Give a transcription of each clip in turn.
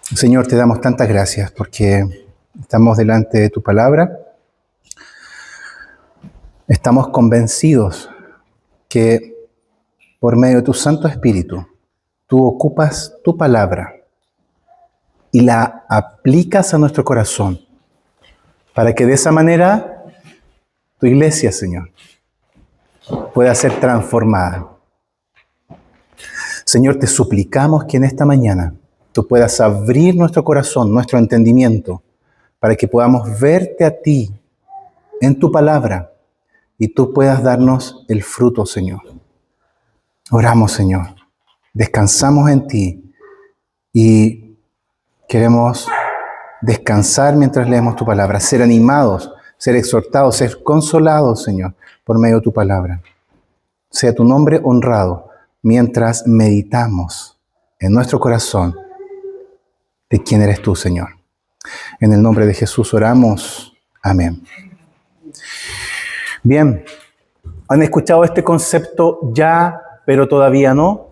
Señor, te damos tantas gracias porque estamos delante de tu palabra. Estamos convencidos que por medio de tu Santo Espíritu, tú ocupas tu palabra y la aplicas a nuestro corazón para que de esa manera tu iglesia, Señor, pueda ser transformada. Señor, te suplicamos que en esta mañana tú puedas abrir nuestro corazón, nuestro entendimiento, para que podamos verte a ti en tu palabra y tú puedas darnos el fruto, Señor. Oramos, Señor. Descansamos en ti y queremos descansar mientras leemos tu palabra, ser animados, ser exhortados, ser consolados, Señor, por medio de tu palabra. Sea tu nombre honrado mientras meditamos en nuestro corazón de quién eres tú, Señor. En el nombre de Jesús oramos. Amén. Bien, ¿han escuchado este concepto ya, pero todavía no?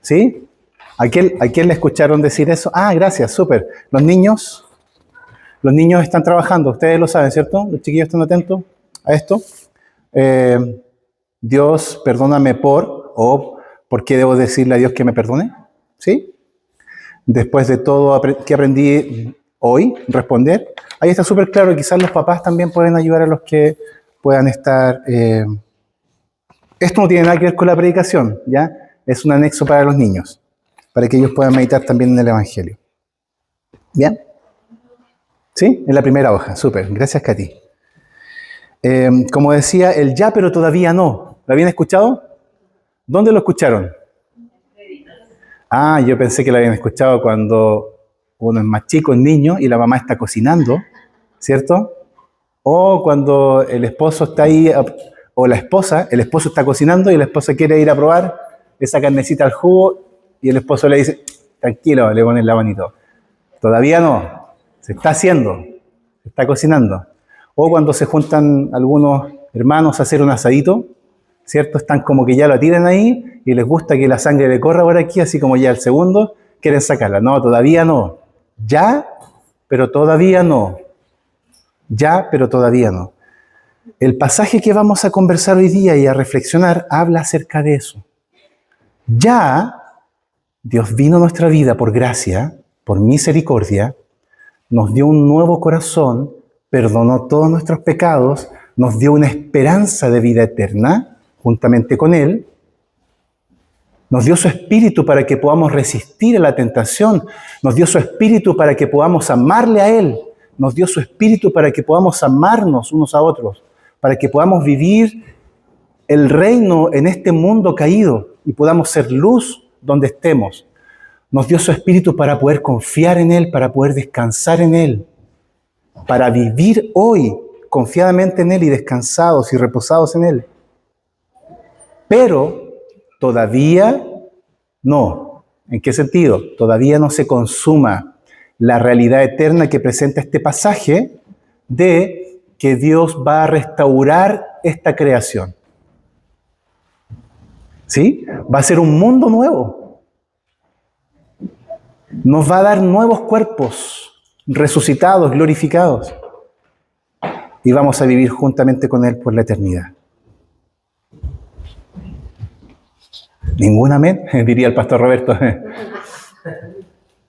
¿Sí? ¿A quién le escucharon decir eso? Ah, gracias, súper. Los niños están trabajando, ustedes lo saben, ¿cierto? Los chiquillos están atentos a esto. Dios, perdóname ¿por qué debo decirle a Dios que me perdone? ¿Sí? Después de todo que aprendí hoy, responder. Ahí está súper claro, quizás los papás también pueden ayudar a los que puedan estar... Esto no tiene nada que ver con la predicación, ¿ya? Es un anexo para los niños, para que ellos puedan meditar también en el Evangelio. ¿Bien? ¿Sí? En la primera hoja, súper. Gracias, Katy. Como decía, el ya, pero todavía no. ¿Lo habían escuchado? ¿Dónde lo escucharon? Ah, yo pensé que lo habían escuchado cuando uno es más chico, es niño, y la mamá está cocinando, ¿cierto? O cuando el esposo está ahí, o la esposa, el esposo está cocinando y la esposa quiere ir a probar esa carnecita al jugo y el esposo le dice, tranquilo, le pone el abanito. Todavía no, se está haciendo, se está cocinando. O cuando se juntan algunos hermanos a hacer un asadito, ¿cierto? Están como que ya lo tiran ahí y les gusta que la sangre le corra por aquí, así como ya el segundo, quieren sacarla. No, todavía no. Ya, pero todavía no. Ya, pero todavía no. El pasaje que vamos a conversar hoy día y a reflexionar habla acerca de eso. Ya, Dios vino a nuestra vida por gracia, por misericordia, nos dio un nuevo corazón, perdonó todos nuestros pecados, nos dio una esperanza de vida eterna, juntamente con Él, nos dio su Espíritu para que podamos resistir a la tentación, nos dio su Espíritu para que podamos amarle a Él, nos dio su Espíritu para que podamos amarnos unos a otros, para que podamos vivir el reino en este mundo caído y podamos ser luz donde estemos. Nos dio su Espíritu para poder confiar en Él, para poder descansar en Él, para vivir hoy confiadamente en Él y descansados y reposados en Él. Pero todavía no. ¿En qué sentido? Todavía no se consuma la realidad eterna que presenta este pasaje de que Dios va a restaurar esta creación. ¿Sí? Va a ser un mundo nuevo. Nos va a dar nuevos cuerpos resucitados, glorificados. Y vamos a vivir juntamente con Él por la eternidad. ¿Ningún amén? Diría el pastor Roberto.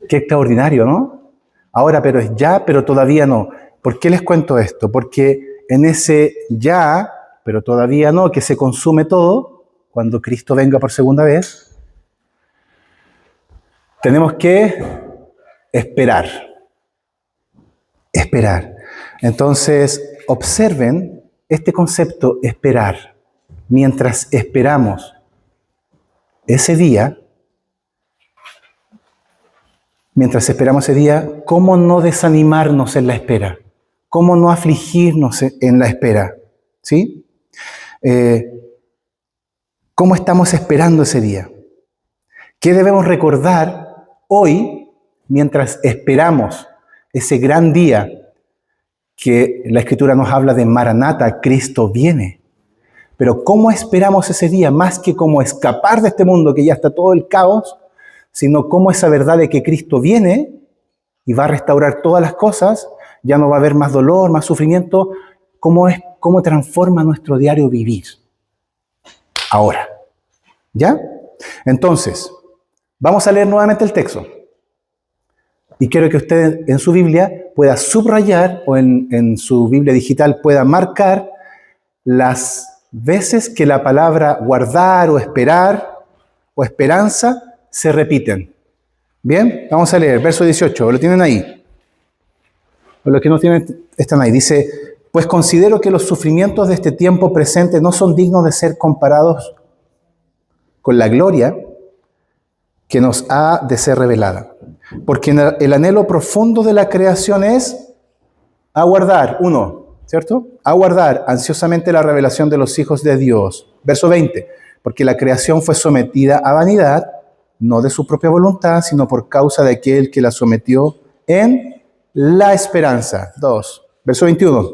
Qué extraordinario, ¿no? Ahora, pero es ya, pero todavía no. ¿Por qué les cuento esto? Porque en ese ya, pero todavía no, que se consume todo, cuando Cristo venga por segunda vez, tenemos que esperar. Esperar. Entonces, observen este concepto, esperar. Mientras esperamos ese día, ¿cómo no desanimarnos en la espera? ¿Cómo no afligirnos en la espera? ¿Sí? ¿Cómo estamos esperando ese día? ¿Qué debemos recordar hoy mientras esperamos ese gran día que la Escritura nos habla de Maranata, Cristo viene? Pero ¿cómo esperamos ese día? Más que como escapar de este mundo que ya está todo el caos, sino cómo esa verdad de que Cristo viene y va a restaurar todas las cosas, ya no va a haber más dolor, más sufrimiento, cómo transforma nuestro diario vivir. Ahora, ¿ya? Entonces, vamos a leer nuevamente el texto. Y quiero que usted en su Biblia pueda subrayar, o en su Biblia digital pueda marcar las veces que la palabra guardar o esperar o esperanza se repiten. Bien, vamos a leer, verso 18, ¿lo tienen ahí? O los que no tienen, están ahí. Dice, pues considero que los sufrimientos de este tiempo presente no son dignos de ser comparados con la gloria que nos ha de ser revelada. Porque el anhelo profundo de la creación es aguardar, ¿cierto? Aguardar ansiosamente la revelación de los hijos de Dios. Verso 20, porque la creación fue sometida a vanidad, no de su propia voluntad, sino por causa de aquel que la sometió en la esperanza. 2, verso 21,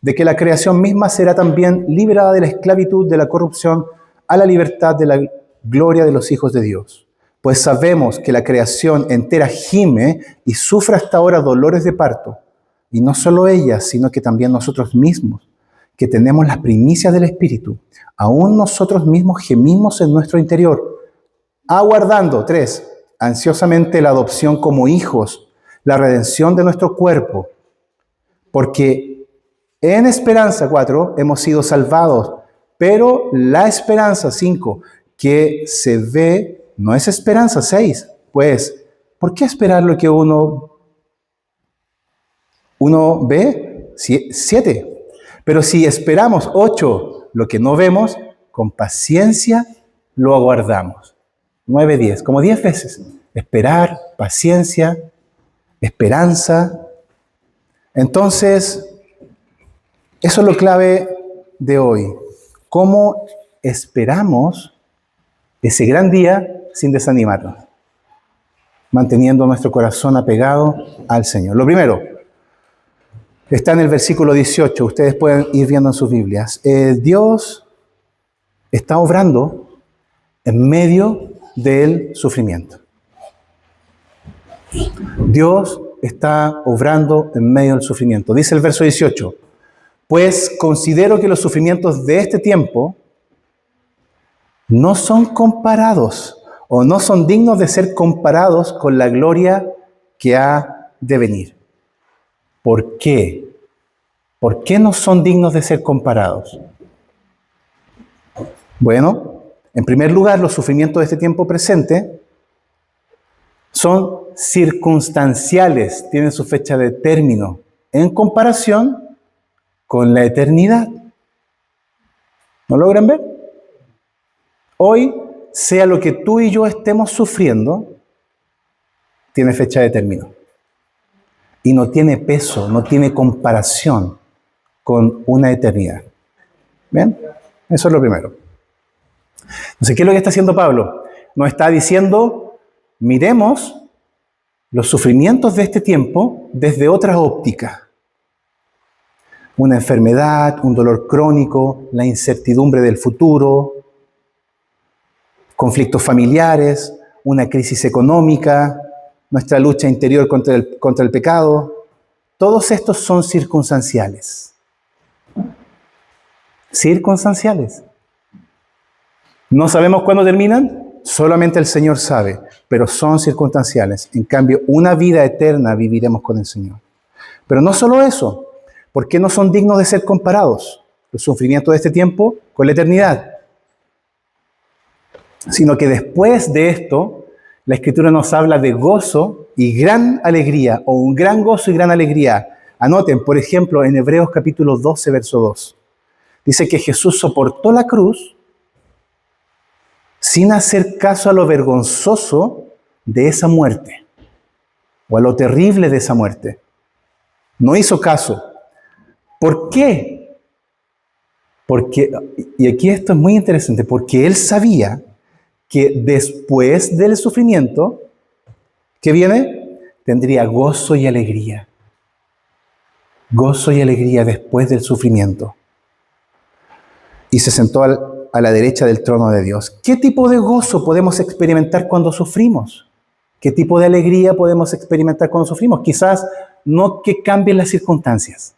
de que la creación misma será también liberada de la esclavitud de la corrupción a la libertad de la gloria de los hijos de Dios. Pues sabemos que la creación entera gime y sufre hasta ahora dolores de parto. Y no solo ella, sino que también nosotros mismos, que tenemos las primicias del Espíritu. Aún nosotros mismos gemimos en nuestro interior, aguardando, 3, ansiosamente la adopción como hijos, la redención de nuestro cuerpo. Porque en esperanza, 4, hemos sido salvados. Pero la esperanza, 5, que se ve, no es esperanza, 6. Pues, ¿por qué esperar lo que uno ve? 7. Pero si esperamos, 8, lo que no vemos, con paciencia lo aguardamos. 9, 10, como 10 veces. Esperar, paciencia, esperanza. Entonces, eso es lo clave de hoy. ¿Cómo esperamos ese gran día sin desanimarnos? Manteniendo nuestro corazón apegado al Señor. Lo primero, está en el versículo 18. Ustedes pueden ir viendo en sus Biblias. Dios está obrando en medio del sufrimiento. Dios está obrando en medio del sufrimiento. Dice el verso 18. Pues considero que los sufrimientos de este tiempo no son comparados o no son dignos de ser comparados con la gloria que ha de venir. ¿Por qué? ¿Por qué no son dignos de ser comparados? Bueno, en primer lugar, los sufrimientos de este tiempo presente son circunstanciales, tienen su fecha de término en comparación con la eternidad. ¿No logran ver? Hoy, sea lo que tú y yo estemos sufriendo, tiene fecha de término. Y no tiene peso, no tiene comparación con una eternidad. ¿Bien? Eso es lo primero. Entonces, ¿qué es lo que está haciendo Pablo? Nos está diciendo, miremos los sufrimientos de este tiempo desde otra óptica. Una enfermedad, un dolor crónico, la incertidumbre del futuro, conflictos familiares, una crisis económica, nuestra lucha interior contra el pecado. Todos estos son circunstanciales. Circunstanciales. ¿No sabemos cuándo terminan? Solamente el Señor sabe, pero son circunstanciales. En cambio, una vida eterna viviremos con el Señor. Pero no solo eso. ¿Por qué no son dignos de ser comparados los sufrimientos de este tiempo con la eternidad? Sino que después de esto, la Escritura nos habla de gozo y gran alegría, o un gran gozo y gran alegría. Anoten, por ejemplo, en Hebreos capítulo 12, verso 2. Dice que Jesús soportó la cruz sin hacer caso a lo vergonzoso de esa muerte, o a lo terrible de esa muerte. No hizo caso. ¿Por qué? Porque, y aquí esto es muy interesante, porque él sabía que después del sufrimiento, ¿qué viene? Tendría gozo y alegría. Gozo y alegría después del sufrimiento. Y se sentó a la derecha del trono de Dios. ¿Qué tipo de gozo podemos experimentar cuando sufrimos? ¿Qué tipo de alegría podemos experimentar cuando sufrimos? Quizás no que cambien las circunstancias.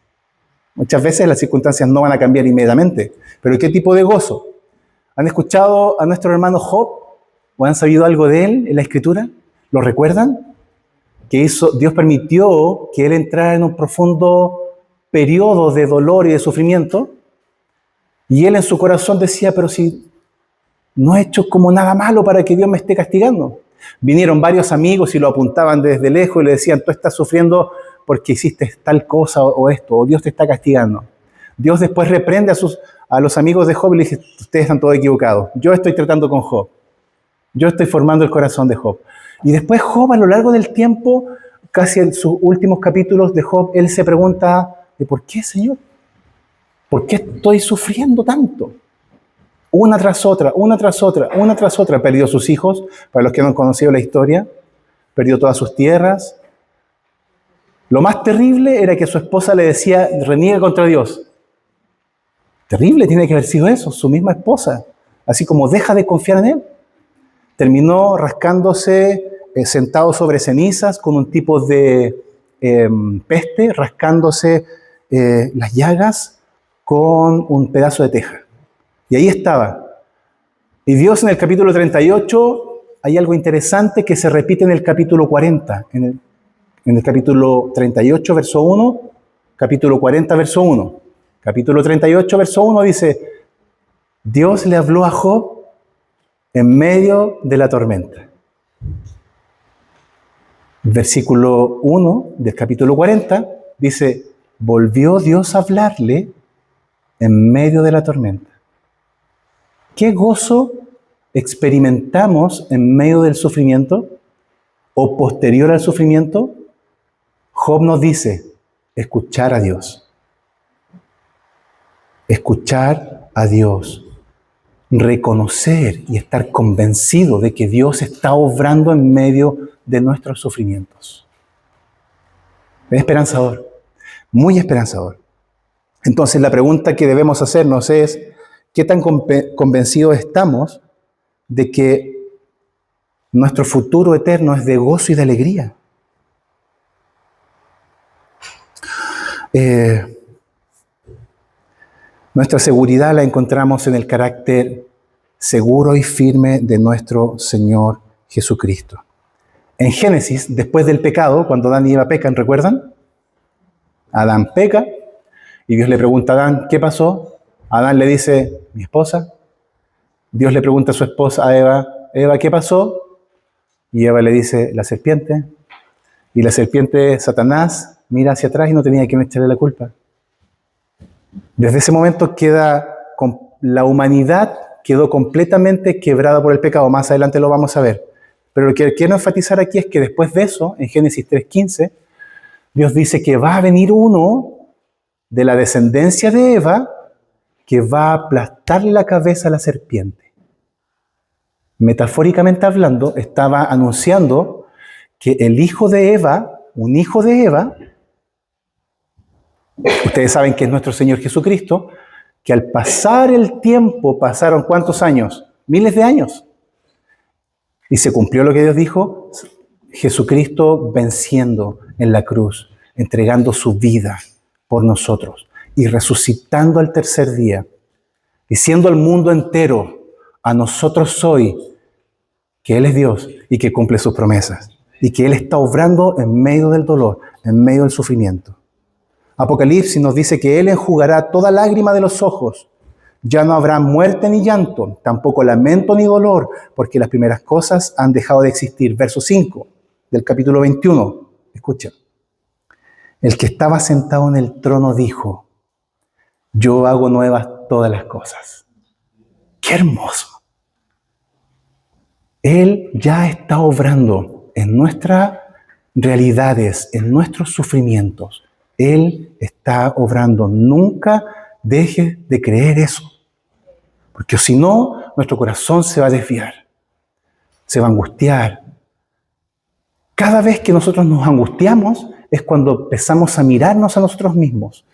Muchas veces las circunstancias no van a cambiar inmediatamente, pero ¿qué tipo de gozo? ¿Han escuchado a nuestro hermano Job? ¿O han sabido algo de él en la Escritura? ¿Lo recuerdan? Dios permitió que él entrara en un profundo periodo de dolor y de sufrimiento, y él en su corazón decía, pero si no he hecho como nada malo para que Dios me esté castigando. Vinieron varios amigos y lo apuntaban desde lejos y le decían, tú estás sufriendo porque hiciste tal cosa o esto, o Dios te está castigando. Dios después reprende a los amigos de Job y le dice, ustedes están todos equivocados, yo estoy tratando con Job, yo estoy formando el corazón de Job. Y después Job, a lo largo del tiempo, casi en sus últimos capítulos de Job, él se pregunta, ¿por qué, Señor? ¿Por qué estoy sufriendo tanto? Una tras otra, una tras otra, una tras otra. Perdió sus hijos, para los que no han conocido la historia, perdió todas sus tierras. Lo más terrible era que su esposa le decía, reniega contra Dios. Terrible tiene que haber sido eso, su misma esposa. Así como deja de confiar en él. Terminó rascándose, sentado sobre cenizas, con un tipo de peste, rascándose las llagas con un pedazo de teja. Y ahí estaba. Y Dios en el capítulo 38, hay algo interesante que se repite en el capítulo 40. En el capítulo 38, verso 1, capítulo 40, verso 1. Capítulo 38, verso 1 dice, Dios le habló a Job en medio de la tormenta. Versículo 1 del capítulo 40 dice, volvió Dios a hablarle en medio de la tormenta. ¿Qué gozo experimentamos en medio del sufrimiento o posterior al sufrimiento? Job nos dice, escuchar a Dios. Escuchar a Dios. Reconocer y estar convencido de que Dios está obrando en medio de nuestros sufrimientos. Es esperanzador, muy esperanzador. Entonces la pregunta que debemos hacernos es, ¿qué tan convencidos estamos de que nuestro futuro eterno es de gozo y de alegría? Nuestra seguridad la encontramos en el carácter seguro y firme de nuestro Señor Jesucristo. En Génesis, después del pecado, cuando Adán y Eva pecan, ¿recuerdan? Adán peca y Dios le pregunta a Adán, ¿qué pasó? Adán le dice, mi esposa. Dios le pregunta a su esposa, a Eva, Eva, ¿qué pasó? Y Eva le dice, la serpiente. Y la serpiente, Satanás, mira hacia atrás y no tenía quien echarle la culpa. Desde ese momento la humanidad quedó completamente quebrada por el pecado. Más adelante lo vamos a ver. Pero lo que quiero enfatizar aquí es que después de eso, en Génesis 3:15, Dios dice que va a venir uno de la descendencia de Eva que va a aplastarle la cabeza a la serpiente. Metafóricamente hablando, estaba anunciando que el hijo de Eva, un hijo de Eva, ustedes saben que es nuestro Señor Jesucristo, que al pasar el tiempo, pasaron ¿cuántos años? Miles de años. Y se cumplió lo que Dios dijo, Jesucristo venciendo en la cruz, entregando su vida por nosotros y resucitando al tercer día, diciendo al mundo entero, a nosotros hoy, que Él es Dios y que cumple sus promesas y que Él está obrando en medio del dolor, en medio del sufrimiento. Apocalipsis nos dice que Él enjugará toda lágrima de los ojos. Ya no habrá muerte ni llanto, tampoco lamento ni dolor, porque las primeras cosas han dejado de existir. Verso 5 del capítulo 21. Escucha. El que estaba sentado en el trono dijo, yo hago nuevas todas las cosas. ¡Qué hermoso! Él ya está obrando en nuestras realidades, en nuestros sufrimientos. Él está obrando. Nunca dejes de creer eso. Porque si no, nuestro corazón se va a desviar. Se va a angustiar. Cada vez que nosotros nos angustiamos es cuando empezamos a mirarnos a nosotros mismos.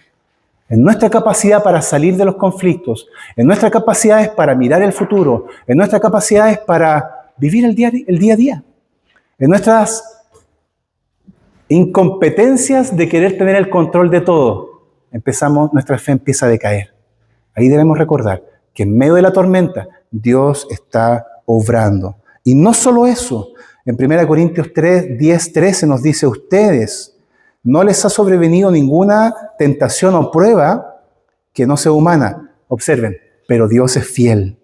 En nuestra capacidad para salir de los conflictos, en nuestras capacidades para mirar el futuro, en nuestras capacidades para vivir el día a día. En nuestras incompetencias de querer tener el control de todo, nuestra fe empieza a decaer. Ahí debemos recordar que en medio de la tormenta, Dios está obrando. Y no solo eso, en 1 Corintios 3, 10, 13 nos dice, ustedes no les ha sobrevenido ninguna tentación o prueba que no sea humana. Observen, pero Dios es fiel.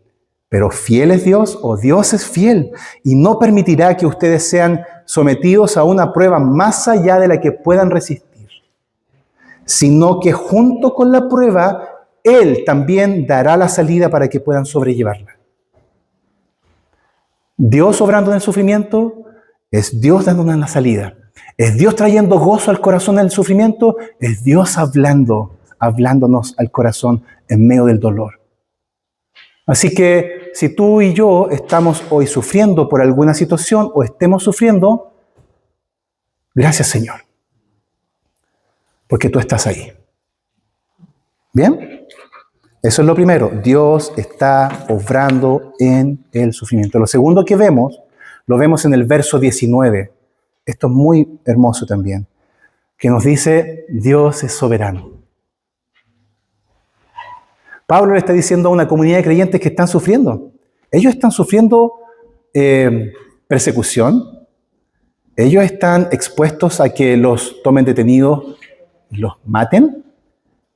Pero fiel es Dios, o Dios es fiel, y no permitirá que ustedes sean sometidos a una prueba más allá de la que puedan resistir, sino que junto con la prueba, Él también dará la salida para que puedan sobrellevarla. Dios obrando en el sufrimiento, es Dios dándonos la salida. Es Dios trayendo gozo al corazón en el sufrimiento, es Dios hablándonos al corazón en medio del dolor. Así que si tú y yo estamos hoy sufriendo por alguna situación o estemos sufriendo, gracias Señor, porque tú estás ahí. ¿Bien? Eso es lo primero. Dios está obrando en el sufrimiento. Lo segundo que vemos, lo vemos en el verso 19. Esto es muy hermoso también, que nos dice, Dios es soberano. Pablo le está diciendo a una comunidad de creyentes que están sufriendo. Ellos están sufriendo persecución. Ellos están expuestos a que los tomen detenidos y los maten,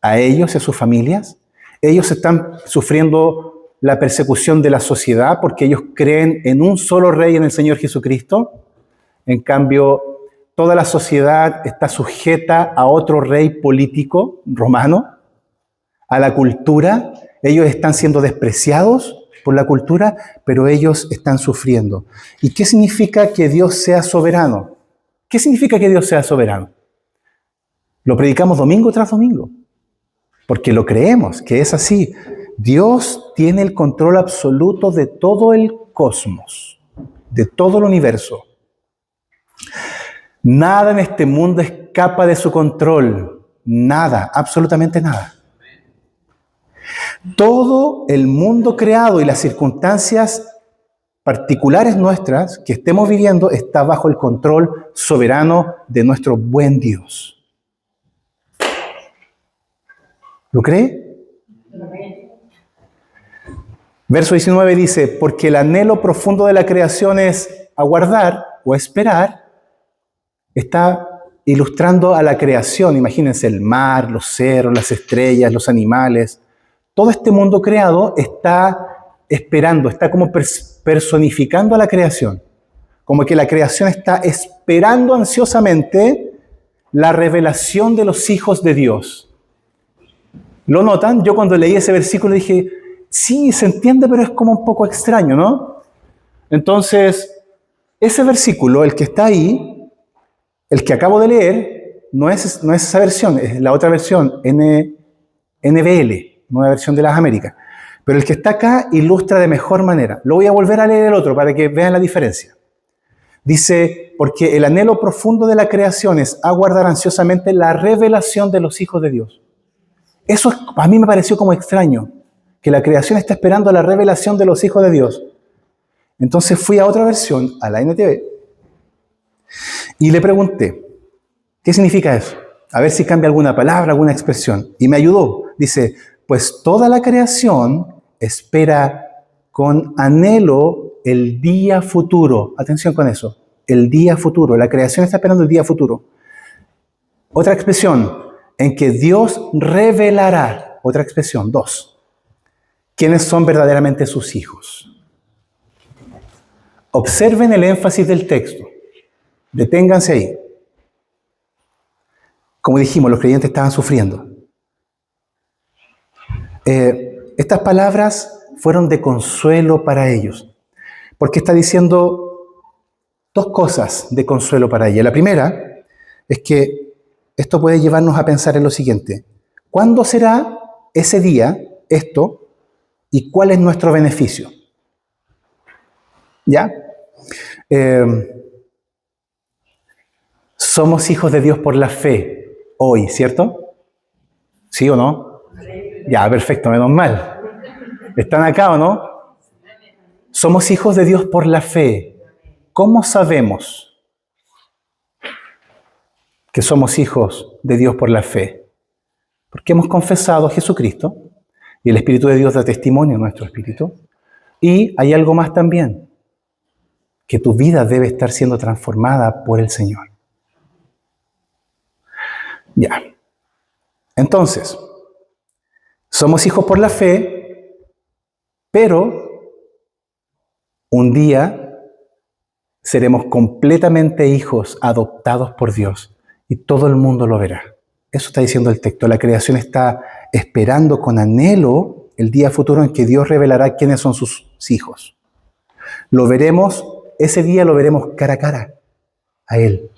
a ellos y a sus familias. Ellos están sufriendo la persecución de la sociedad porque ellos creen en un solo rey, en el Señor Jesucristo. En cambio, toda la sociedad está sujeta a otro rey político romano, a la cultura. Ellos están siendo despreciados por la cultura, pero ellos están sufriendo. ¿Y qué significa que Dios sea soberano? ¿Qué significa que Dios sea soberano? Lo predicamos domingo tras domingo, porque lo creemos, que es así. Dios tiene el control absoluto de todo el cosmos, de todo el universo. Nada en este mundo escapa de su control. Nada, absolutamente nada. Todo el mundo creado y las circunstancias particulares nuestras que estemos viviendo está bajo el control soberano de nuestro buen Dios. ¿Lo cree? Verso 19 dice, porque el anhelo profundo de la creación es aguardar o esperar. Está ilustrando a la creación. Imagínense el mar, los cerros, las estrellas, los animales. Todo este mundo creado está esperando, está como personificando a la creación. Como que la creación está esperando ansiosamente la revelación de los hijos de Dios. ¿Lo notan? Yo cuando leí ese versículo dije, sí, se entiende, pero es como un poco extraño, ¿no? Entonces, ese versículo, el que está ahí, el que acabo de leer, no es esa versión, es la otra versión, NBL. Nueva versión de las Américas. Pero el que está acá ilustra de mejor manera. Lo voy a volver a leer el otro para que vean la diferencia. Dice, porque el anhelo profundo de la creación es aguardar ansiosamente la revelación de los hijos de Dios. Eso a mí me pareció como extraño, que la creación está esperando la revelación de los hijos de Dios. Entonces fui a otra versión, a la NTV, y le pregunté, ¿qué significa eso? A ver si cambia alguna palabra, alguna expresión. Y me ayudó. Dice, pues toda la creación espera con anhelo el día futuro. Atención con eso. El día futuro. La creación está esperando el día futuro. Otra expresión, en que Dios revelará. Otra expresión, 2. ¿Quiénes son verdaderamente sus hijos? Observen el énfasis del texto. Deténganse ahí. Como dijimos, los creyentes estaban sufriendo. Estas palabras fueron de consuelo para ellos, porque está diciendo 2 cosas de consuelo para ellos. La primera es que esto puede llevarnos a pensar en lo siguiente: ¿cuándo será ese día, esto, y cuál es nuestro beneficio? ¿Ya? Somos hijos de Dios por la fe hoy, ¿cierto? ¿Sí o no? Ya, perfecto, menos mal. ¿Están acá o no? Somos hijos de Dios por la fe. ¿Cómo sabemos que somos hijos de Dios por la fe, porque hemos confesado a Jesucristo y el Espíritu de Dios da testimonio en nuestro espíritu. Y hay algo más también, que tu vida debe estar siendo transformada por el Señor. Ya. Entonces, somos hijos por la fe, pero un día seremos completamente hijos adoptados por Dios y todo el mundo lo verá. Eso está diciendo el texto. La creación está esperando con anhelo el día futuro en que Dios revelará quiénes son sus hijos. Lo veremos, ese día lo veremos cara a cara a Él.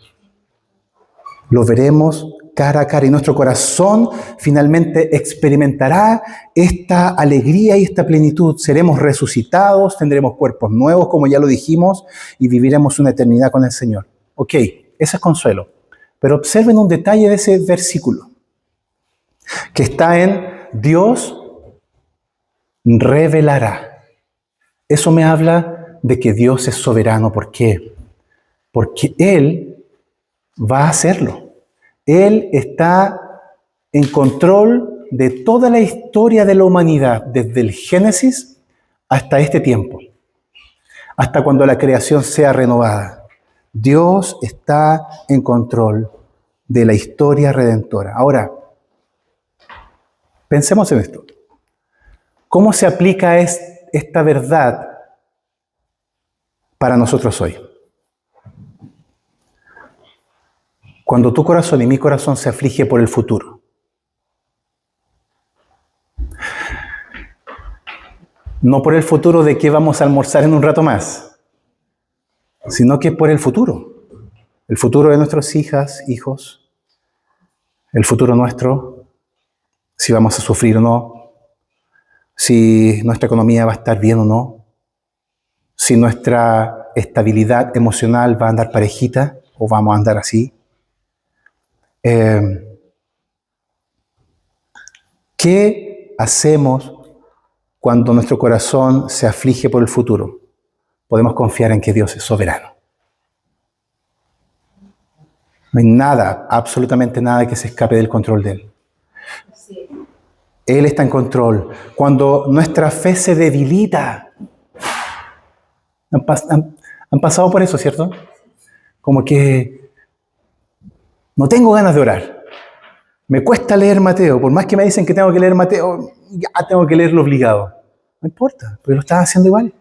Lo veremos cara a cara y nuestro corazón finalmente experimentará esta alegría y esta plenitud. Seremos resucitados, tendremos cuerpos nuevos, como ya lo dijimos, y viviremos una eternidad con el Señor. Ok, ese es consuelo. Pero observen un detalle de ese versículo, que está en Dios revelará. Eso me habla de que Dios es soberano. ¿Por qué? Porque Él va a hacerlo. Él está en control de toda la historia de la humanidad, desde el Génesis hasta este tiempo, hasta cuando la creación sea renovada. Dios está en control de la historia redentora. Ahora, pensemos en esto. ¿Cómo se aplica esta verdad para nosotros hoy? Cuando tu corazón y mi corazón se aflige por el futuro. No por el futuro de que vamos a almorzar en un rato más, sino que por el futuro. El futuro de nuestras hijas, hijos, el futuro nuestro, si vamos a sufrir o no, si nuestra economía va a estar bien o no, si nuestra estabilidad emocional va a andar parejita o vamos a andar así. ¿Qué hacemos cuando nuestro corazón se aflige por el futuro? Podemos confiar en que Dios es soberano. No hay nada, absolutamente nada que se escape del control de Él. Él está en control. Cuando nuestra fe se debilita, han pasado por eso, ¿cierto? Como que no tengo ganas de orar. Me cuesta leer Mateo. Por más que me dicen que tengo que leer Mateo, ya tengo que leerlo obligado. No importa, pero lo estás haciendo igual.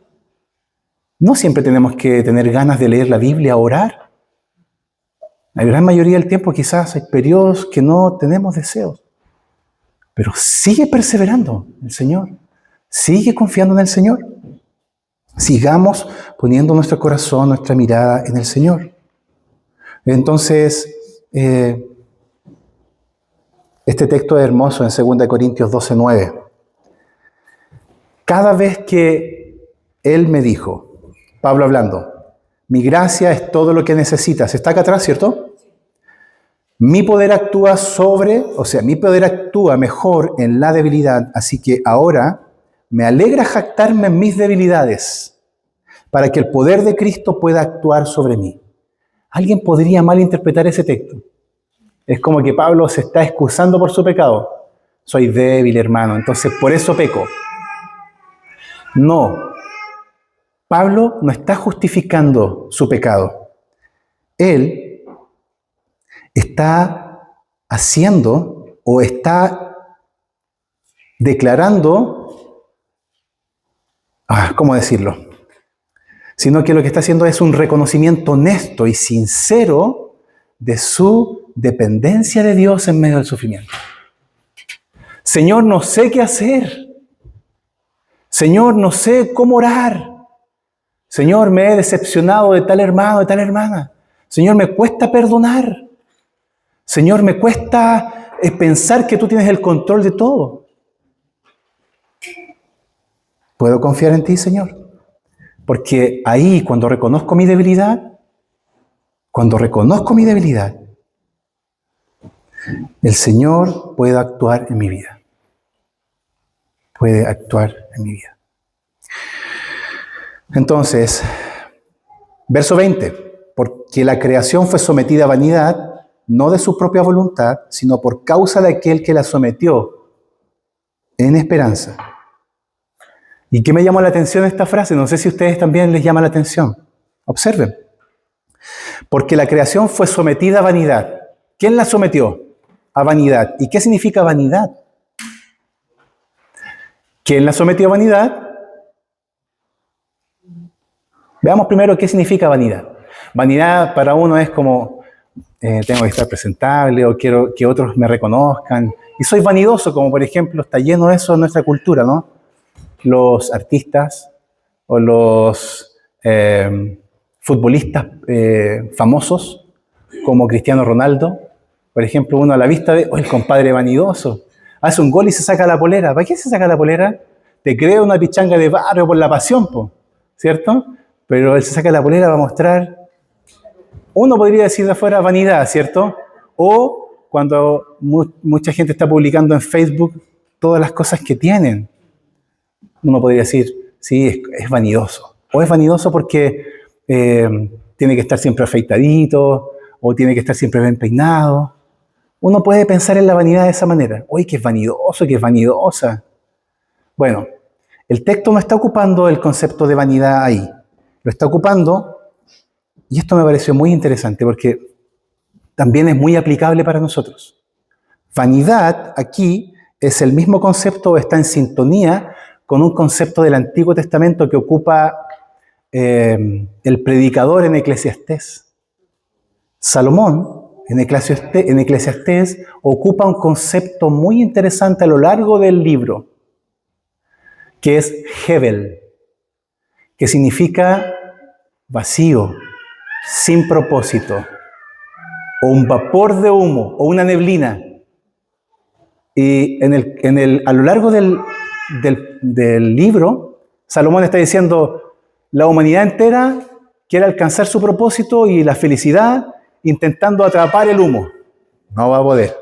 No siempre tenemos que tener ganas de leer la Biblia o orar. La gran mayoría del tiempo quizás hay periodos que no tenemos deseos. Pero sigue perseverando en el Señor. Sigue confiando en el Señor. Sigamos poniendo nuestro corazón, nuestra mirada en el Señor. Entonces, este texto es hermoso en 2 Corintios 12:9. Cada vez que Él me dijo, Pablo hablando, mi gracia es todo lo que necesitas. Está acá atrás, ¿cierto? Mi poder actúa mi poder actúa mejor en la debilidad, así que ahora me alegra jactarme en mis debilidades, para que el poder de Cristo pueda actuar sobre mí. Alguien podría malinterpretar ese texto. Es como que Pablo se está excusando por su pecado. Soy débil, hermano, entonces por eso peco. No, Pablo no está justificando su pecado. Él está haciendo o está declarando, ¿cómo decirlo? Sino que lo que está haciendo es un reconocimiento honesto y sincero de su dependencia de Dios en medio del sufrimiento. Señor, no sé qué hacer. Señor, no sé cómo orar. Señor, me he decepcionado de tal hermano, de tal hermana. Señor, me cuesta perdonar. Señor, me cuesta pensar que tú tienes el control de todo. ¿Puedo confiar en ti, Señor? Porque ahí, cuando reconozco mi debilidad, el Señor puede actuar en mi vida. Puede actuar en mi vida. Entonces, verso 20. Porque la creación fue sometida a vanidad, no de su propia voluntad, sino por causa de aquel que la sometió en esperanza. ¿Y qué me llamó la atención esta frase? No sé si a ustedes también les llama la atención. Observen. Porque la creación fue sometida a vanidad. ¿Quién la sometió? A vanidad. ¿Y qué significa vanidad? ¿Quién la sometió a vanidad? Veamos primero qué significa vanidad. Vanidad para uno es como, tengo que estar presentable o quiero que otros me reconozcan. Y soy vanidoso, como por ejemplo, está lleno de eso en nuestra cultura, ¿no? Los artistas o los futbolistas famosos, como Cristiano Ronaldo. Por ejemplo, uno a la vista ve, el compadre vanidoso. Hace un gol y se saca la polera. ¿Para qué se saca la polera? Te crea una pichanga de barrio por la pasión, ¿cierto? Pero él se saca la polera para mostrar, uno podría decir de afuera, vanidad, ¿cierto? O cuando mucha gente está publicando en Facebook todas las cosas que tienen. Uno podría decir, sí, es vanidoso. O es vanidoso porque tiene que estar siempre afeitadito, o tiene que estar siempre bien peinado. Uno puede pensar en la vanidad de esa manera. Uy, que es vanidoso, que es vanidosa. Bueno, el texto no está ocupando el concepto de vanidad ahí. Lo está ocupando, y esto me pareció muy interesante porque también es muy aplicable para nosotros. Vanidad aquí es el mismo concepto, está en sintonía con un concepto del Antiguo Testamento que ocupa el predicador en Eclesiastés. Salomón, en Eclesiastés, ocupa un concepto muy interesante a lo largo del libro, que es Hebel, que significa vacío, sin propósito, o un vapor de humo, o una neblina. Y a lo largo del libro, Salomón está diciendo, la humanidad entera quiere alcanzar su propósito y la felicidad intentando atrapar el humo. No va a poder.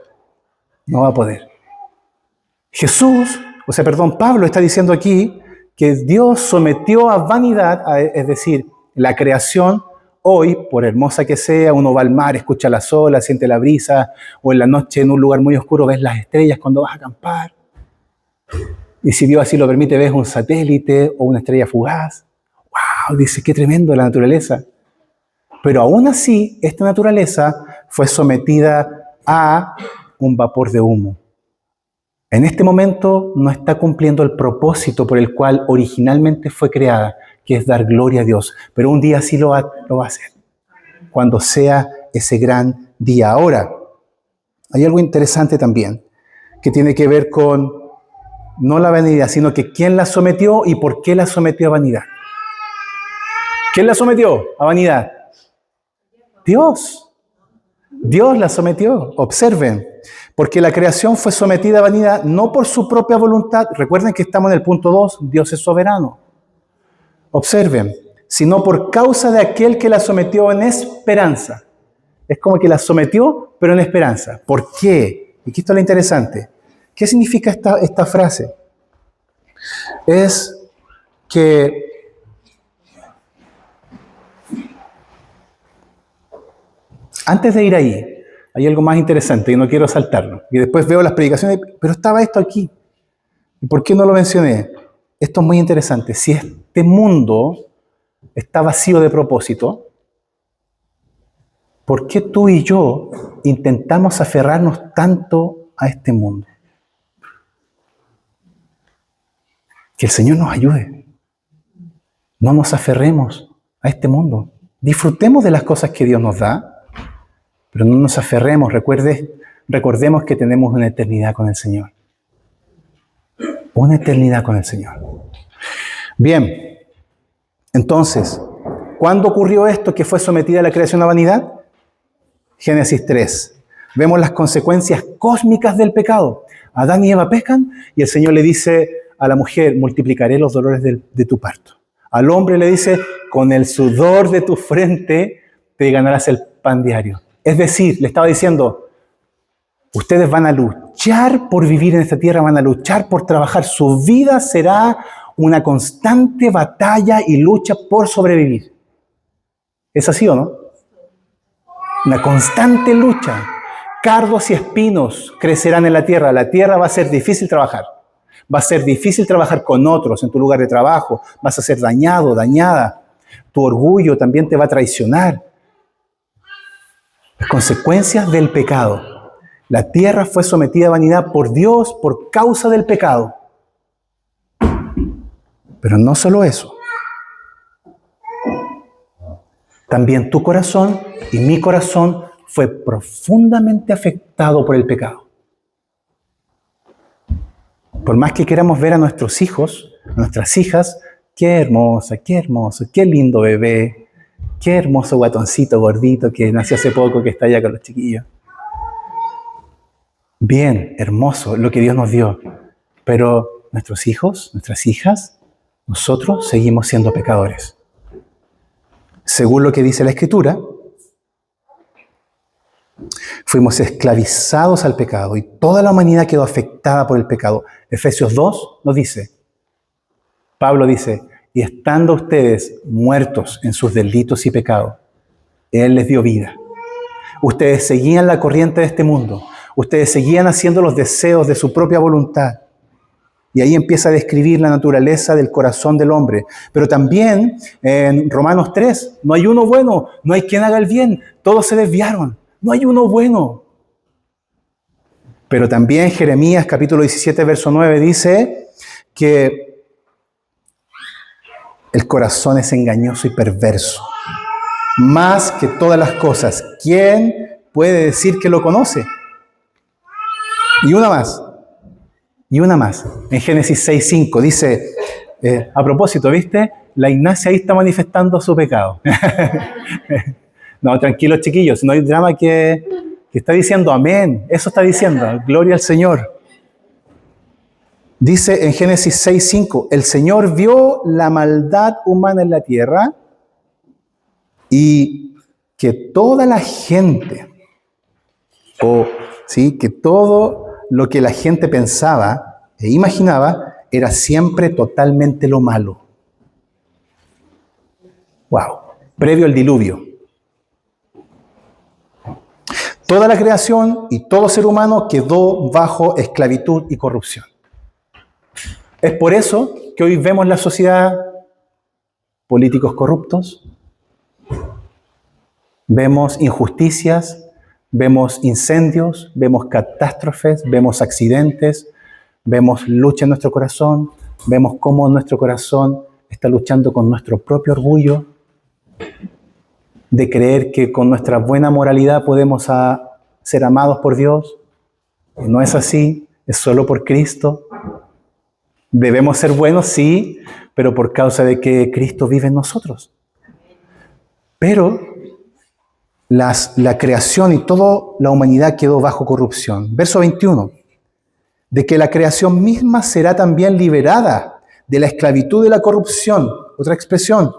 No va a poder. Pablo está diciendo aquí que Dios sometió a vanidad, es decir, la creación. Hoy, por hermosa que sea, uno va al mar, escucha las olas, siente la brisa, o en la noche en un lugar muy oscuro ves las estrellas cuando vas a acampar. Y si Dios así lo permite, ves un satélite o una estrella fugaz. ¡Wow! Dice, qué tremendo la naturaleza. Pero aún así, esta naturaleza fue sometida a un vapor de humo. En este momento no está cumpliendo el propósito por el cual originalmente fue creada, que es dar gloria a Dios. Pero un día sí lo va a hacer, cuando sea ese gran día. Ahora, hay algo interesante también, que tiene que ver con no la vanidad, sino que quién la sometió y por qué la sometió a vanidad. ¿Quién la sometió a vanidad? Dios. Dios la sometió. Observen. Porque la creación fue sometida a vanidad no por su propia voluntad. Recuerden que estamos en el punto 2. Dios es soberano. Observen. Sino por causa de aquel que la sometió en esperanza. Es como que la sometió, pero en esperanza. ¿Por qué? Y aquí está lo interesante. ¿Qué significa esta frase? Es que antes de ir ahí, hay algo más interesante y no quiero saltarlo. Y después veo las predicaciones, pero estaba esto aquí. ¿Y por qué no lo mencioné? Esto es muy interesante. Si este mundo está vacío de propósito, ¿por qué tú y yo intentamos aferrarnos tanto a este mundo? Que el Señor nos ayude. No nos aferremos a este mundo. Disfrutemos de las cosas que Dios nos da, pero no nos aferremos. Recordemos que tenemos una eternidad con el Señor. Una eternidad con el Señor. Bien, entonces, ¿cuándo ocurrió esto que fue sometida a la creación a vanidad? Génesis 3. Vemos las consecuencias cósmicas del pecado. Adán y Eva pecan y el Señor le dice a la mujer, multiplicaré los dolores de tu parto. Al hombre le dice, con el sudor de tu frente te ganarás el pan diario. Es decir, le estaba diciendo, ustedes van a luchar por vivir en esta tierra, van a luchar por trabajar. Su vida será una constante batalla y lucha por sobrevivir. ¿Es así o no? Una constante lucha. Cardos y espinos crecerán en la tierra. La tierra va a ser difícil trabajar. Va a ser difícil trabajar con otros en tu lugar de trabajo. Vas a ser dañado, dañada. Tu orgullo también te va a traicionar. Las consecuencias del pecado. La tierra fue sometida a vanidad por Dios por causa del pecado. Pero no solo eso. También tu corazón y mi corazón fue profundamente afectado por el pecado. Por más que queramos ver a nuestros hijos, a nuestras hijas, qué hermoso, qué lindo bebé, qué hermoso guatoncito gordito que nació hace poco, que está allá con los chiquillos. Bien, hermoso lo que Dios nos dio. Pero nuestros hijos, nuestras hijas, nosotros seguimos siendo pecadores. Según lo que dice la Escritura, fuimos esclavizados al pecado y toda la humanidad quedó afectada por el pecado. Efesios 2 nos dice, Pablo dice, y estando ustedes muertos en sus delitos y pecados, Él les dio vida. Ustedes seguían la corriente de este mundo. Ustedes seguían haciendo los deseos de su propia voluntad. Y ahí empieza a describir la naturaleza del corazón del hombre. Pero también en Romanos 3, no hay uno bueno, no hay quien haga el bien, todos se desviaron, no hay uno bueno. Pero también Jeremías capítulo 17, verso 9 dice que el corazón es engañoso y perverso. Más que todas las cosas, ¿quién puede decir que lo conoce? Y una más. En Génesis 6:5 dice, a propósito, ¿viste? La Ignacia ahí está manifestando su pecado. No, tranquilos chiquillos, no hay drama que está diciendo amén. Eso está diciendo, gloria al Señor. Dice en Génesis 6:5, el Señor vio la maldad humana en la tierra y que toda la gente, que todo lo que la gente pensaba e imaginaba era siempre totalmente lo malo. Wow, previo al diluvio. Toda la creación y todo ser humano quedó bajo esclavitud y corrupción. Es por eso que hoy vemos la sociedad, políticos corruptos, vemos injusticias, vemos incendios, vemos catástrofes, vemos accidentes, vemos lucha en nuestro corazón, vemos cómo nuestro corazón está luchando con nuestro propio orgullo, de creer que con nuestra buena moralidad podemos ser amados por Dios. No es así, es solo por Cristo. Debemos ser buenos, sí, pero por causa de que Cristo vive en nosotros. Pero la creación y toda la humanidad quedó bajo corrupción. Verso 21. De que la creación misma será también liberada de la esclavitud de la corrupción, otra expresión,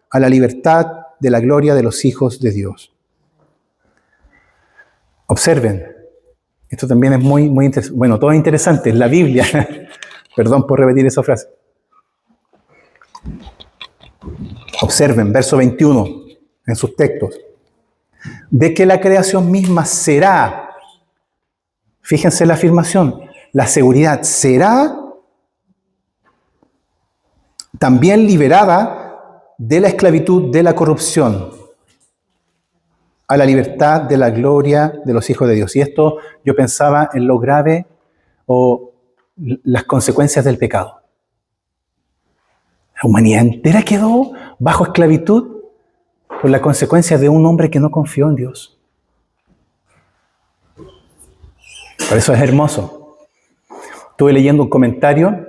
a la libertad de la gloria de los hijos de Dios. Observen, esto también es muy interesante. Bueno, todo es interesante, es la Biblia. Perdón por repetir esa frase. Observen, verso 21, en sus textos. De que la creación misma será, fíjense la afirmación, la seguridad, será también liberada de la esclavitud de la corrupción a la libertad de la gloria de los hijos de Dios. Y esto yo pensaba en lo grave o las consecuencias del pecado. La humanidad entera quedó bajo esclavitud por la consecuencia de un hombre que no confió en Dios. Por eso es hermoso. Estuve leyendo un comentario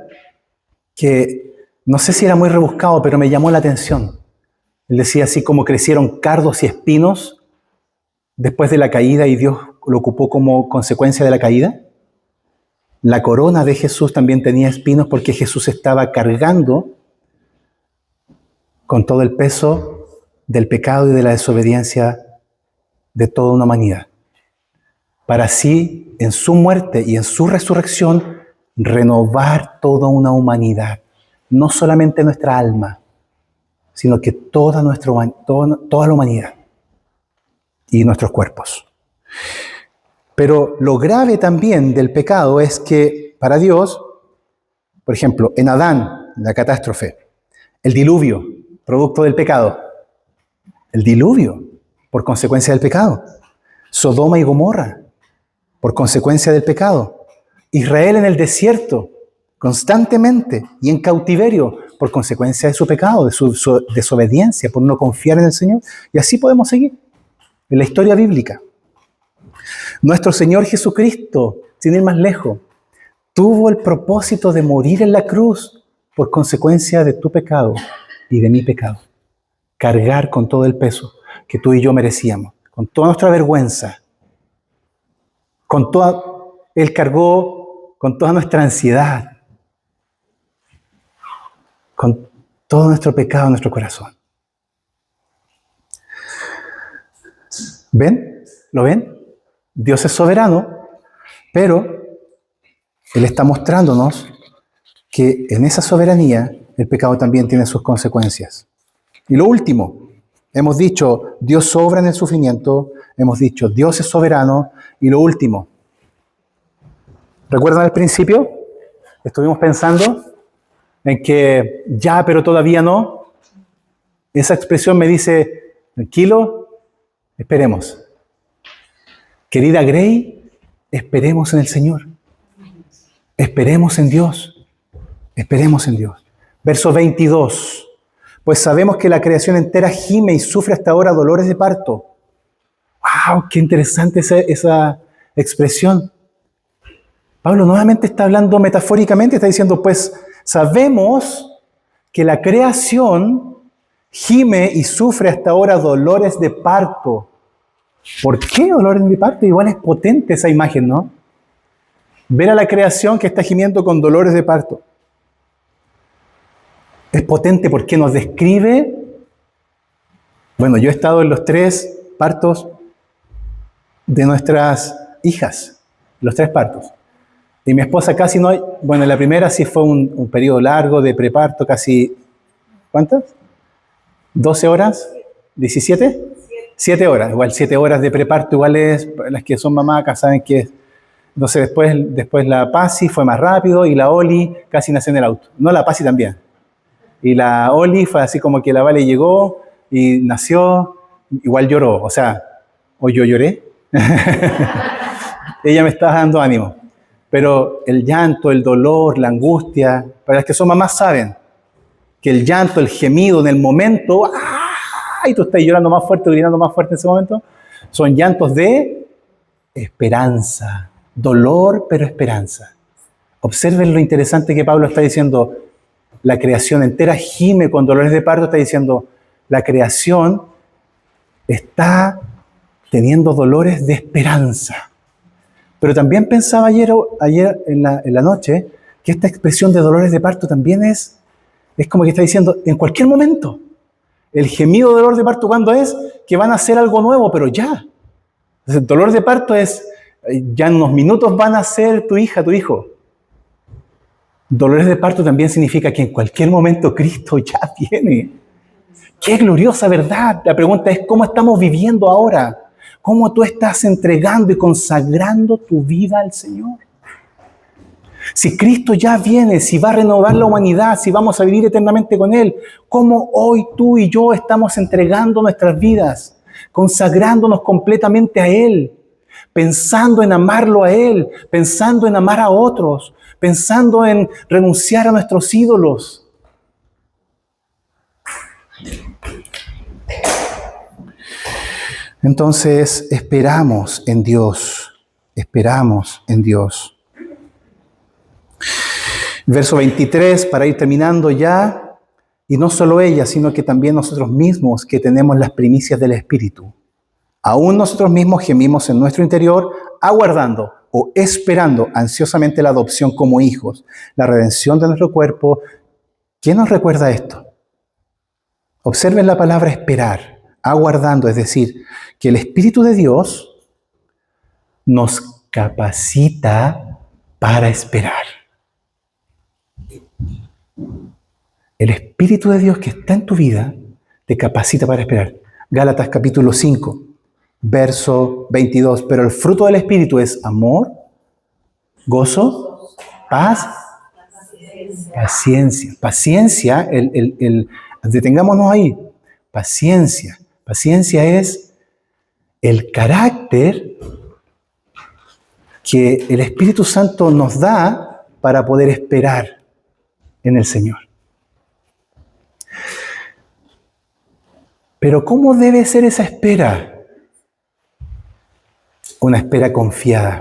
que no sé si era muy rebuscado, pero me llamó la atención. Él decía así como crecieron cardos y espinos después de la caída y Dios lo ocupó como consecuencia de la caída. La corona de Jesús también tenía espinos porque Jesús estaba cargando con todo el peso del pecado y de la desobediencia de toda una humanidad. Para así, en su muerte y en su resurrección, renovar toda una humanidad. No solamente nuestra alma, sino que toda la humanidad. y nuestros cuerpos. Pero lo grave también del pecado es que para Dios, por ejemplo, en Adán, la catástrofe, el diluvio, producto del pecado, el diluvio por consecuencia del pecado, Sodoma y Gomorra por consecuencia del pecado, Israel en el desierto constantemente y en cautiverio por consecuencia de su pecado, de su desobediencia, por no confiar en el Señor. Y así podemos seguir en la historia bíblica. Nuestro Señor Jesucristo, sin ir más lejos, tuvo el propósito de morir en la cruz por consecuencia de tu pecado y de mi pecado. Cargar con todo el peso que tú y yo merecíamos, con toda nuestra vergüenza, Él cargó con toda nuestra ansiedad, con todo nuestro pecado en nuestro corazón. ¿Ven? ¿Lo ven? Dios es soberano, pero Él está mostrándonos que en esa soberanía el pecado también tiene sus consecuencias. Y lo último, hemos dicho, Dios sobra en el sufrimiento, hemos dicho, Dios es soberano, y lo último, ¿recuerdan al principio? Estuvimos pensando en que ya, pero todavía no. Esa expresión me dice, tranquilo, esperemos. Querida Grey, esperemos en el Señor. Esperemos en Dios. Esperemos en Dios. Verso 22. Pues sabemos que la creación entera gime y sufre hasta ahora dolores de parto. ¡Wow! ¡Qué interesante esa expresión! Pablo nuevamente está hablando metafóricamente, está diciendo, pues sabemos que la creación gime y sufre hasta ahora dolores de parto. ¿Por qué dolores de parto? Igual es potente esa imagen, ¿no? Ver a la creación que está gimiendo con dolores de parto. Es potente porque nos describe, bueno, yo he estado en los 3 partos de nuestras hijas, los 3 partos. Y mi esposa casi no, bueno, la primera sí fue un periodo largo de preparto, casi, ¿cuántas? ¿12 horas? ¿17? 7 horas, igual 7 horas de preparto, igual es, las que son mamás acá saben que es. Entonces después la Pasi fue más rápido y la Oli casi nació en el auto. No, la Pasi también. Y la Oli fue así como que la Vale llegó y nació, igual lloró, o sea, o yo lloré. Ella me estaba dando ánimo. Pero el llanto, el dolor, la angustia, para las que son mamás saben que el llanto, el gemido en el momento, ¡ay! Tú estás llorando más fuerte, gritando más fuerte en ese momento, son llantos de esperanza, dolor, pero esperanza. Observen lo interesante que Pablo está diciendo. La creación entera gime con dolores de parto, está diciendo, la creación está teniendo dolores de esperanza. Pero también pensaba ayer en la noche que esta expresión de dolores de parto también es como que está diciendo, en cualquier momento, el gemido de dolor de parto, ¿cuándo es? Que van a hacer algo nuevo, pero ya. Entonces, el dolor de parto es, ya en unos minutos van a ser tu hija, tu hijo. Dolores de parto también significa que en cualquier momento Cristo ya viene. ¡Qué gloriosa verdad! La pregunta es, ¿cómo estamos viviendo ahora? ¿Cómo tú estás entregando y consagrando tu vida al Señor? Si Cristo ya viene, si va a renovar la humanidad, si vamos a vivir eternamente con Él, ¿cómo hoy tú y yo estamos entregando nuestras vidas, consagrándonos completamente a Él, pensando en amarlo a Él, pensando en amar a otros, pensando en renunciar a nuestros ídolos? Entonces, esperamos en Dios. Esperamos en Dios. Verso 23, para ir terminando ya, y no solo ella, sino que también nosotros mismos que tenemos las primicias del Espíritu. Aún nosotros mismos gemimos en nuestro interior, aguardando o esperando ansiosamente la adopción como hijos, la redención de nuestro cuerpo. ¿Quién nos recuerda esto? Observen la palabra esperar, aguardando, es decir, que el Espíritu de Dios nos capacita para esperar. El Espíritu de Dios que está en tu vida te capacita para esperar. Gálatas capítulo 5, verso 22. Pero el fruto del Espíritu es amor, gozo, paz, paciencia. Paciencia, detengámonos ahí. Paciencia. Paciencia es el carácter que el Espíritu Santo nos da para poder esperar en el Señor. Pero ¿cómo debe ser esa espera? Una espera confiada.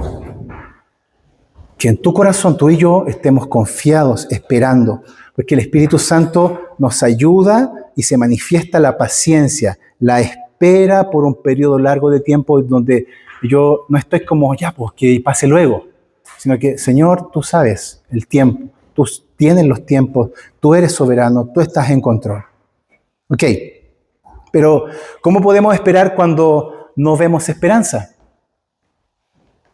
Que en tu corazón, tú y yo, estemos confiados, esperando. Porque el Espíritu Santo nos ayuda y se manifiesta la paciencia, la espera por un periodo largo de tiempo donde yo no estoy como, ya, pues que pase luego. Sino que, Señor, tú sabes el tiempo, tú tienes los tiempos, tú eres soberano, tú estás en control. Ok. Pero, ¿cómo podemos esperar cuando no vemos esperanza?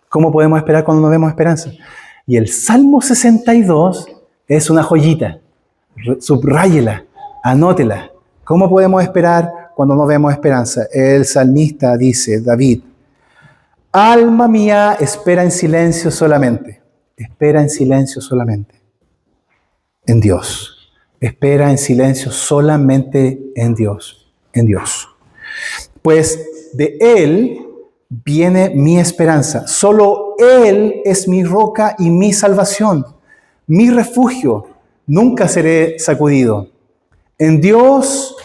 ¿Cómo podemos esperar cuando no vemos esperanza? Y el Salmo 62 es una joyita. Subráyela, anótela. ¿Cómo podemos esperar cuando no vemos esperanza? El salmista dice, David, alma mía, espera en silencio solamente. Espera en silencio solamente. En Dios. Espera en silencio solamente en Dios. En Dios. Pues de Él viene mi esperanza. Solo Él es mi roca y mi salvación, mi refugio. Nunca seré sacudido. En Dios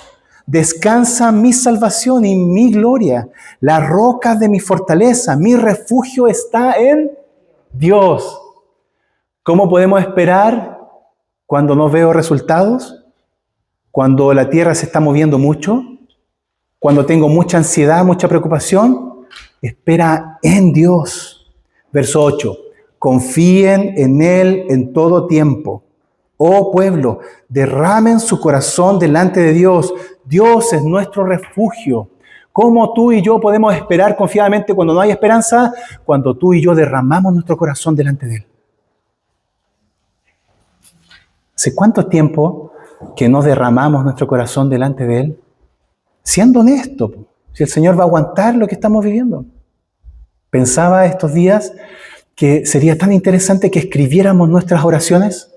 descansa mi salvación y mi gloria. La roca de mi fortaleza, mi refugio está en Dios. ¿Cómo podemos esperar cuando no veo resultados? Cuando la tierra se está moviendo mucho. Cuando tengo mucha ansiedad, mucha preocupación, espera en Dios. Verso 8. Confíen en Él en todo tiempo. Oh pueblo, derramen su corazón delante de Dios. Dios es nuestro refugio. ¿Cómo tú y yo podemos esperar confiadamente cuando no hay esperanza? Cuando tú y yo derramamos nuestro corazón delante de Él. ¿Hace cuánto tiempo que no derramamos nuestro corazón delante de Él? Siendo honesto, si el Señor va a aguantar lo que estamos viviendo. Pensaba estos días que sería tan interesante que escribiéramos nuestras oraciones.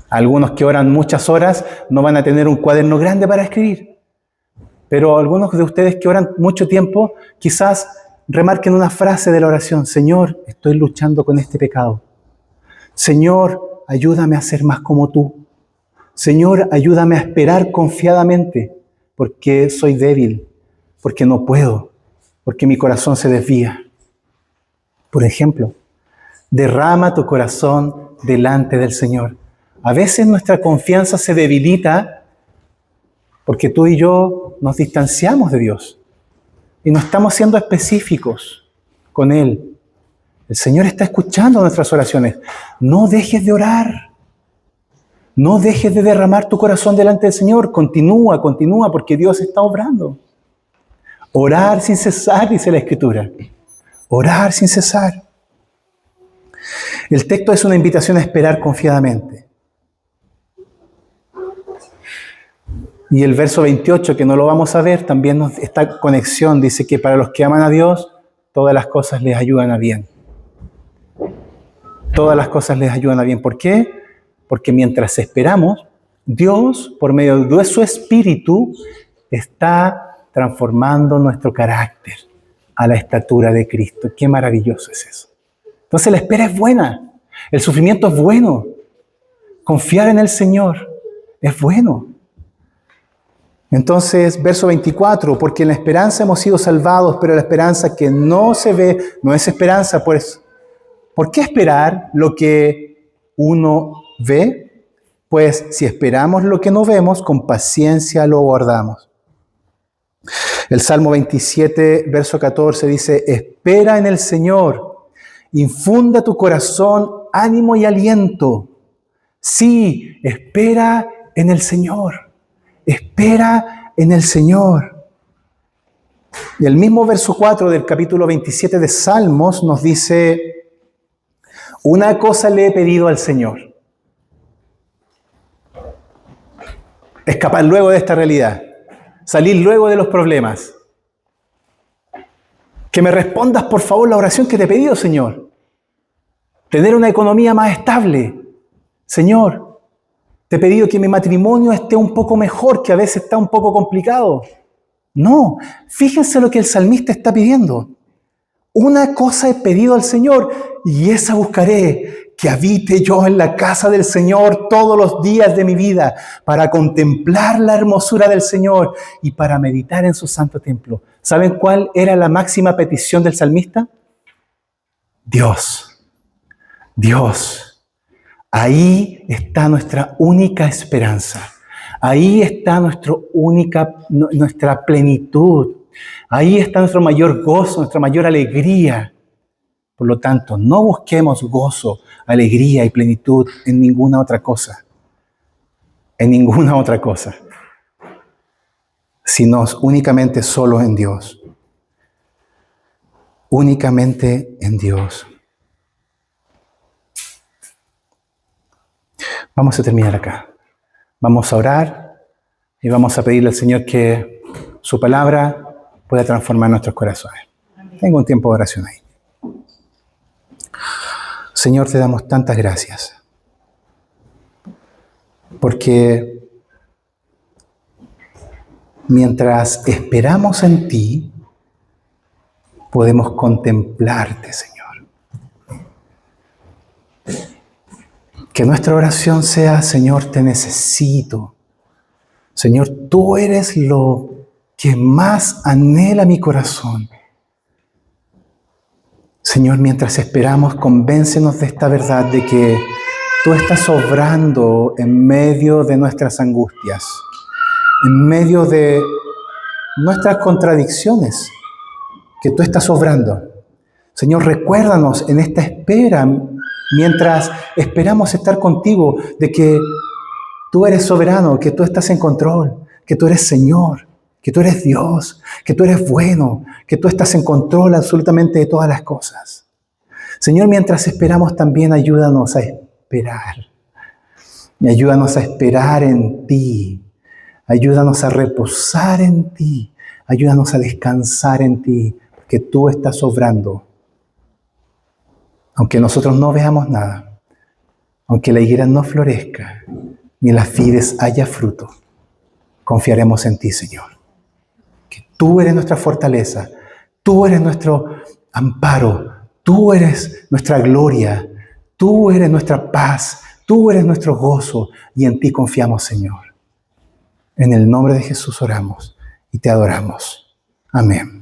Algunos que oran muchas horas no van a tener un cuaderno grande para escribir. Pero algunos de ustedes que oran mucho tiempo, quizás remarquen una frase de la oración. Señor, estoy luchando con este pecado. Señor, ayúdame a ser más como tú. Señor, ayúdame a esperar confiadamente, porque soy débil, porque no puedo, porque mi corazón se desvía. Por ejemplo, derrama tu corazón delante del Señor. A veces nuestra confianza se debilita porque tú y yo nos distanciamos de Dios y no estamos siendo específicos con Él. El Señor está escuchando nuestras oraciones. No dejes de orar. No dejes de derramar tu corazón delante del Señor. Continúa, porque Dios está obrando. Orar sin cesar, dice la Escritura. Orar sin cesar. El texto es una invitación a esperar confiadamente. Y el verso 28, que no lo vamos a ver, también esta conexión dice que para los que aman a Dios, todas las cosas les ayudan a bien. Todas las cosas les ayudan a bien. ¿Por qué? Porque mientras esperamos, Dios, por medio de su Espíritu, está transformando nuestro carácter a la estatura de Cristo. Qué maravilloso es eso. Entonces la espera es buena. El sufrimiento es bueno. Confiar en el Señor es bueno. Entonces, verso 24, porque en la esperanza hemos sido salvados, pero la esperanza que no se ve no es esperanza, pues, ¿por qué esperar lo que uno ve? Pues si esperamos lo que no vemos, con paciencia lo guardamos. El Salmo 27, verso 14 dice, espera en el Señor, infunda tu corazón ánimo y aliento. Sí, espera en el Señor. Espera en el Señor. Y el mismo verso 4 del capítulo 27 de Salmos nos dice, una cosa le he pedido al Señor. Escapar luego de esta realidad. Salir luego de los problemas. Que me respondas, por favor, la oración que te he pedido, Señor. Tener una economía más estable. Señor, te he pedido que mi matrimonio esté un poco mejor, que a veces está un poco complicado. No, fíjense lo que el salmista está pidiendo. Una cosa he pedido al Señor y esa buscaré, que habite yo en la casa del Señor todos los días de mi vida, para contemplar la hermosura del Señor y para meditar en su santo templo. ¿Saben cuál era la máxima petición del salmista? Dios. Dios. Ahí está nuestra única esperanza. Ahí está nuestra plenitud. Ahí está nuestro mayor gozo, nuestra mayor alegría. Por lo tanto, no busquemos gozo, alegría y plenitud en ninguna otra cosa. En ninguna otra cosa. Sino únicamente solo en Dios. Únicamente en Dios. Vamos a terminar acá. Vamos a orar y vamos a pedirle al Señor que su palabra pueda transformar nuestros corazones. Tengo un tiempo de oración ahí. Señor, te damos tantas gracias. Porque mientras esperamos en ti, podemos contemplarte, Señor. Que nuestra oración sea, Señor, te necesito. Señor, tú eres lo que más anhela mi corazón. Señor, mientras esperamos, convéncenos de esta verdad de que tú estás obrando en medio de nuestras angustias, en medio de nuestras contradicciones, que tú estás obrando. Señor, recuérdanos en esta espera, mientras esperamos estar contigo, de que tú eres soberano, que tú estás en control, que tú eres Señor, que tú eres Dios, que tú eres bueno, que tú estás en control absolutamente de todas las cosas. Señor, mientras esperamos también ayúdanos a esperar. Y ayúdanos a esperar en ti. Ayúdanos a reposar en ti. Ayúdanos a descansar en ti, porque tú estás obrando. Aunque nosotros no veamos nada, aunque la higuera no florezca, ni las vides haya fruto, confiaremos en ti, Señor. Que tú eres nuestra fortaleza, tú eres nuestro amparo, tú eres nuestra gloria, tú eres nuestra paz, tú eres nuestro gozo, y en ti confiamos, Señor. En el nombre de Jesús oramos y te adoramos. Amén.